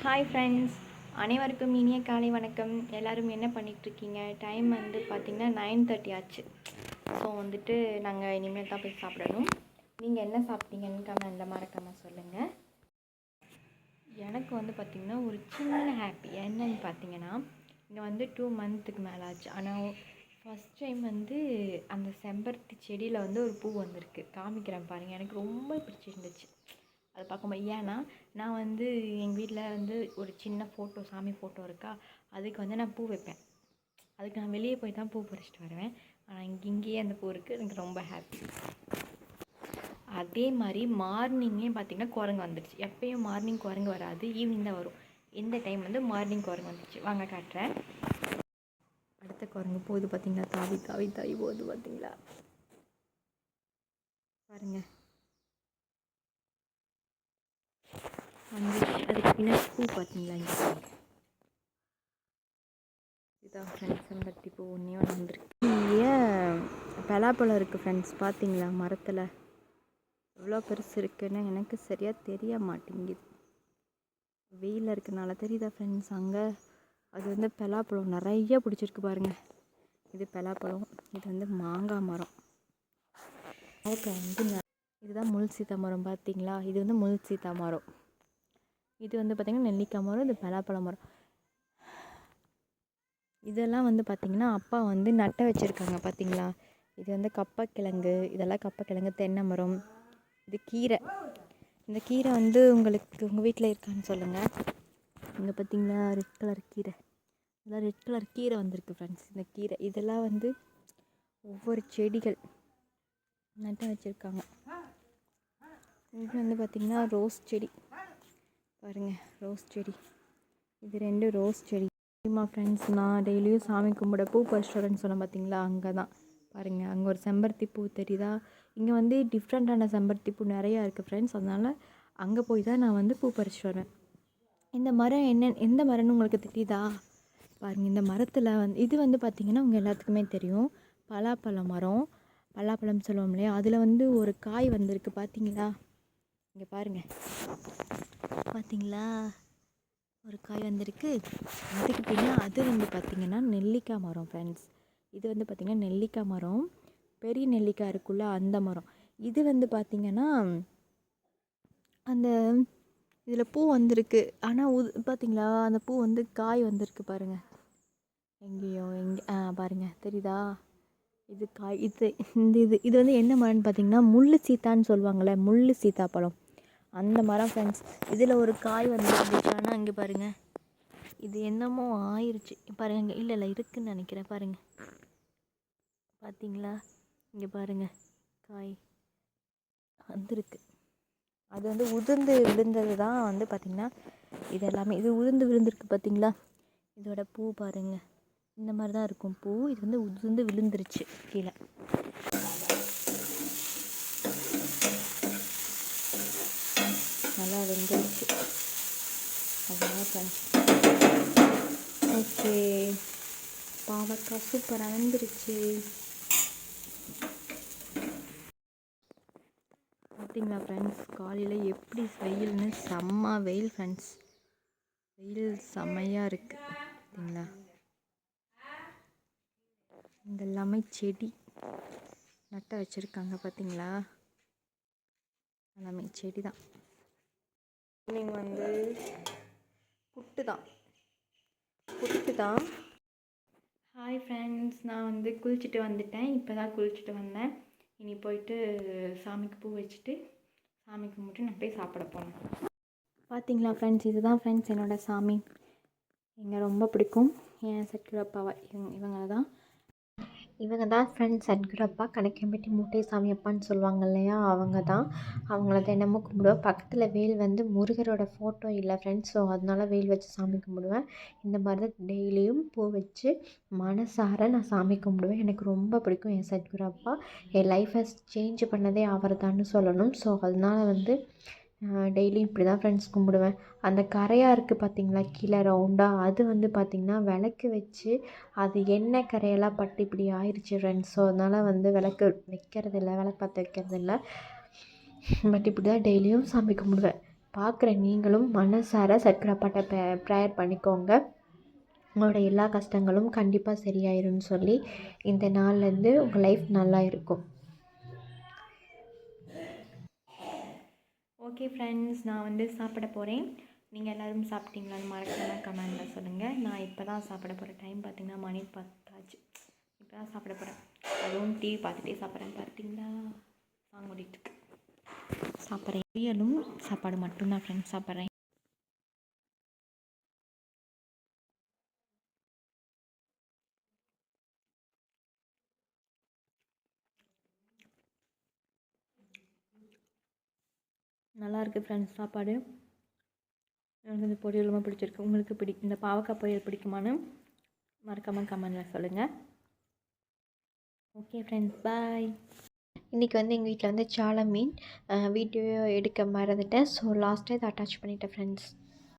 Hi friends, அனைவருக்கும் இனிய காலை வணக்கம். எல்லோரும் என்ன பண்ணிகிட்ருக்கீங்க? டைம் வந்து பார்த்திங்கன்னா 9:30 ஆச்சு. ஸோ வந்துட்டு நாங்கள் இனிமேல் தான் போய் சாப்பிடணும். நீங்கள் என்ன சாப்பிட்டீங்கன்னு கமெண்ட்டில் மறக்காமல் சொல்லுங்கள். எனக்கு வந்து பார்த்திங்கன்னா ஒரு சின்ன ஹாப்பி என்னன்னு பார்த்தீங்கன்னா, இங்கே வந்து 2 மந்த்துக்கு மேலே ஆச்சு. ஆனால் ஃபஸ்ட் டைம் வந்து அந்த செம்பருத்தி செடியில் வந்து ஒரு பூ வந்திருக்கு. காமிக்கிறேன் பாருங்கள். எனக்கு ரொம்ப பிடிச்சிருந்துச்சு அதை பார்க்கும்போது. ஏன்னா நான் வந்து எங்கள் வீட்டில் வந்து ஒரு சின்ன ஃபோட்டோ, சாமி ஃபோட்டோ இருக்கா, அதுக்கு வந்து நான் பூ வைப்பேன். அதுக்கு நான் வெளியே போய் தான் பூ பறிச்சிட்டு வருவேன். ஆனால் இங்கேயே அந்த பூ இருக்குது. எனக்கு ரொம்ப ஹாப்பி. அதே மாதிரி மார்னிங்கே பார்த்திங்கன்னா குரங்கு வந்துடுச்சு. எப்போயும் மார்னிங் குரங்கு வராது, ஈவினிங் தான் வரும். இந்த டைம் வந்து மார்னிங் குரங்கு வந்துடுச்சு. வாங்க காட்டுறேன். அடுத்த குரங்கு போகுது பார்த்திங்களா, தாவி தாவி தாவி போகுது பார்த்திங்களா, பாருங்கள். அதுக்கு பின்னாடி பூ பார்த்தீங்களா, இங்கே இதுதான் ஃப்ரெண்ட்ஸ் செம்பருத்தி பூ ஒன்றே வந்துருக்கு. இங்கே பலாப்பழம் இருக்குது ஃப்ரெண்ட்ஸ், பார்த்தீங்களா மரத்தில் எவ்வளோ பெருசு இருக்குன்னு எனக்கு சரியாக தெரிய மாட்டேங்குது. வெயிலில் இருக்கனால தெரியுதா ஃப்ரெண்ட்ஸ். அங்கே அது வந்து பலாப்பழம் நிறைய பிடிச்சிருக்கு பாருங்கள். இது பலாப்பழம், இது வந்து மாங்காய் மரம். இதுதான் முள் சீத்தா மரம் பார்த்தீங்களா, இது வந்து முள் சீத்தா மரம். இது வந்து பார்த்திங்கன்னா நெல்லிக்காய் மரம், இது பலாப்பழ மரம். இதெல்லாம் வந்து பார்த்திங்கன்னா அப்பா வந்து நட்டை வச்சுருக்காங்க பார்த்தீங்களா. இது வந்து கப்பக்கிழங்கு, இதெல்லாம் கப்பக்கிழங்கு. தென்னை மரம், இது கீரை. இந்த கீரை வந்து உங்களுக்கு உங்கள் வீட்டில் இருக்கான்னு சொல்லுங்கள். இங்கே பார்த்திங்களா ரெட் கலர் கீரை, இதெல்லாம் ரெட் கலர் கீரை வந்திருக்கு ஃப்ரெண்ட்ஸ். இந்த கீரை இதெல்லாம் வந்து ஒவ்வொரு செடிகள் நட்டை வச்சுருக்காங்க. இது வந்து பார்த்திங்கன்னா ரோஸ் செடி பாருங்கள், ரோஸ் செடி. இது 2 ரோஸ் செடி. ஃப்ரெண்ட்ஸ், நான் டெய்லியும் சாமி கும்பிட பூ பறிச்சிட்டு சொன்னேன் பார்த்தீங்களா, அங்கே தான் பாருங்கள். அங்கே ஒரு செம்பருத்தி பூ தெரியுதா. இங்கே வந்து டிஃப்ரெண்ட்டான செம்பருத்தி பூ நிறையா இருக்குது ஃப்ரெண்ட்ஸ். அதனால் அங்கே போய் தான் நான் வந்து பூ பறிச்சிட்டு வருவேன். இந்த மரம் எந்த மரம்னு உங்களுக்கு தெரியுதா பாருங்கள். இந்த மரத்தில் வந்து இது வந்து பார்த்திங்கன்னா உங்கள் எல்லாத்துக்குமே தெரியும், பலாப்பழ மரம். பலாப்பழம் சொல்லுவோம் இல்லையா, அதில் வந்து ஒரு காய் வந்திருக்கு பார்த்தீங்களா. இங்கே பாருங்கள், பார்த்தீங்களா ஒரு காய் வந்திருக்கு. அதுக்கு பின்னே அது வந்து பார்த்திங்கன்னா நெல்லிக்காய் மரம் ஃப்ரெண்ட்ஸ். இது வந்து பார்த்திங்கன்னா நெல்லிக்காய் மரம், பெரிய நெல்லிக்காய் இருக்குல்ல அந்த மரம். இது வந்து பார்த்திங்கன்னா அந்த இதில் பூ வந்திருக்கு. ஆனால் பார்த்திங்களா அந்த பூ வந்து காய் வந்திருக்கு பாருங்கள். எங்கேயோ பாருங்கள் தெரியுதா, இது காய். இது வந்து என்ன மரம்னு பார்த்திங்கன்னா முள்ளு சீத்தான்னு சொல்லுவாங்கள்ல, முள்ளு சீத்தாப்பழம் அந்த மரம் ஃப்ரெண்ட்ஸ். இதில் ஒரு காய் வந்துருந்துச்சு. ஆனால் இங்கே பாருங்கள், இது என்னமோ ஆயிடுச்சு பாருங்கள். இல்லை இருக்குதுன்னு நினைக்கிறேன் பாருங்கள். பார்த்தீங்களா, இங்கே பாருங்கள் காய் வந்துருக்கு. அது வந்து உதிர்ந்து விழுந்தது தான் வந்து பார்த்திங்கன்னா இது எல்லாமே. இது உதிர்ந்து விழுந்திருக்கு பார்த்தீங்களா. இதோட பூ பாருங்கள், இந்த மாதிரி தான் இருக்கும் பூ. இது வந்து உதிர்ந்து விழுந்துருச்சு கீழே. நல்லா வெந்துருச்சு. அதான் ஓகே, பாவக்காய் சூப்பராக வந்துருச்சு. பார்த்தீங்களா ஃப்ரெண்ட்ஸ், காலையில் எப்படி வெயில்னு செம்ம வெயில் ஃப்ரெண்ட்ஸ். வெயில் செம்மையாக இருக்குது பார்த்தீங்களா. இதெல்லாமே செடி நட்டை வச்சுருக்காங்க பார்த்தீங்களா, எல்லாமே செடி தான். நீங்கள் வந்து புட்டு தான். ஹாய் ஃப்ரெண்ட்ஸ், நான் வந்து குளிச்சுட்டு வந்துட்டேன். இப்போ தான் குளிச்சுட்டு வந்தேன். இனி போயிட்டு சாமிக்கு பூ வச்சுட்டு சாமி கும்பிட்டு நான் போய் சாப்பிட போனேன். பார்த்தீங்களா ஃப்ரெண்ட்ஸ், இதுதான் ஃப்ரெண்ட்ஸ் என்னோடய சாமி. எங்கள் ரொம்ப பிடிக்கும் என் சத்குருப்பாவை. இவங்க தான் ஃப்ரெண்ட்ஸ் சத்குருப்பா. கணக்கம்பட்டி மூட்டை சாமி அப்பான்னு சொல்லுவாங்க இல்லையா, அவங்கள தினமும் கும்பிடுவேன். பக்கத்தில் வேல் வந்து முருகரோட ஃபோட்டோ இல்லை ஃப்ரெண்ட்ஸ், ஸோ அதனால வேல் வச்சு சாமி கும்பிடுவேன். இந்த மாதிரி தான் டெய்லியும் பூ வச்சு மனசார நான் சாமி கும்பிடுவேன். எனக்கு ரொம்ப பிடிக்கும் என் சத்குருப்பா. என் லைஃப்பை சேஞ்ச் பண்ணதே அவர் தான் சொல்லணும். ஸோ அதனால வந்து டெய்லியும் இப்படி தான் ஃப்ரெண்ட்ஸ் கும்பிடுவேன். அந்த கரையாக இருக்குது பார்த்திங்களா கீழே ரவுண்டாக, அது வந்து பார்த்திங்கன்னா விளக்கு வச்சு அது எண்ணெய் கரையெல்லாம் பட்டு இப்படி ஆயிடுச்சு ஃப்ரெண்ட்ஸ். ஸோ அதனால் வந்து விளக்கு வைக்கிறதில்ல, விளக்கு பற்ற வைக்கிறதில்ல. பட் இப்படி தான் டெய்லியும் சாமி கும்பிடுவேன். பார்க்குற நீங்களும் மனசார சர்க்கரைப்பாட்டை ப்ரேயர் பண்ணிக்கோங்க. உங்களோட எல்லா கஷ்டங்களும் கண்டிப்பாக சரியாயிரும்னு சொல்லி இந்த நாள்லேருந்து உங்கள் லைஃப் நல்லா இருக்கும். ஓகே ஃப்ரெண்ட்ஸ், நான் வந்து சாப்பிட போகிறேன். நீங்கள் எல்லோரும் சாப்பிட்டீங்களான்னு மறக்காம கமெண்டில் சொல்லுங்கள். நான் இப்போ தான் சாப்பிட போகிறேன். டைம் பார்த்திங்கன்னா மணி 10 ஆச்சு. இப்போ தான் சாப்பிட போகிறேன். அதுவும் டிவி பார்த்துட்டே சாப்பிட்றேன். பார்த்தீங்களா, சாங் ஓடிட்டுருக்கு. சாப்பிட்றேன். பொரியலும் சாப்பாடு மட்டும்தான் ஃப்ரெண்ட்ஸ் சாப்பிட்றேன். நல்லாயிருக்கு ஃப்ரெண்ட்ஸ் சாப்பாடு. எனக்கு இந்த பொரியல் ரொம்ப பிடிச்சிருக்கு. உங்களுக்கு இந்த பாவக்காய் பொரியல் பிடிக்குமான்னு மறக்காமல் கமெண்டில் சொல்லுங்கள். ஓகே ஃப்ரெண்ட்ஸ், பாய். இன்றைக்கி வந்து எங்கள் வீட்டில் வந்து சால மீன் வீடியோ எடுக்க மறந்துட்டேன். ஸோ லாஸ்ட்டாக இதை அட்டாச் பண்ணிட்டேன் ஃப்ரெண்ட்ஸ்.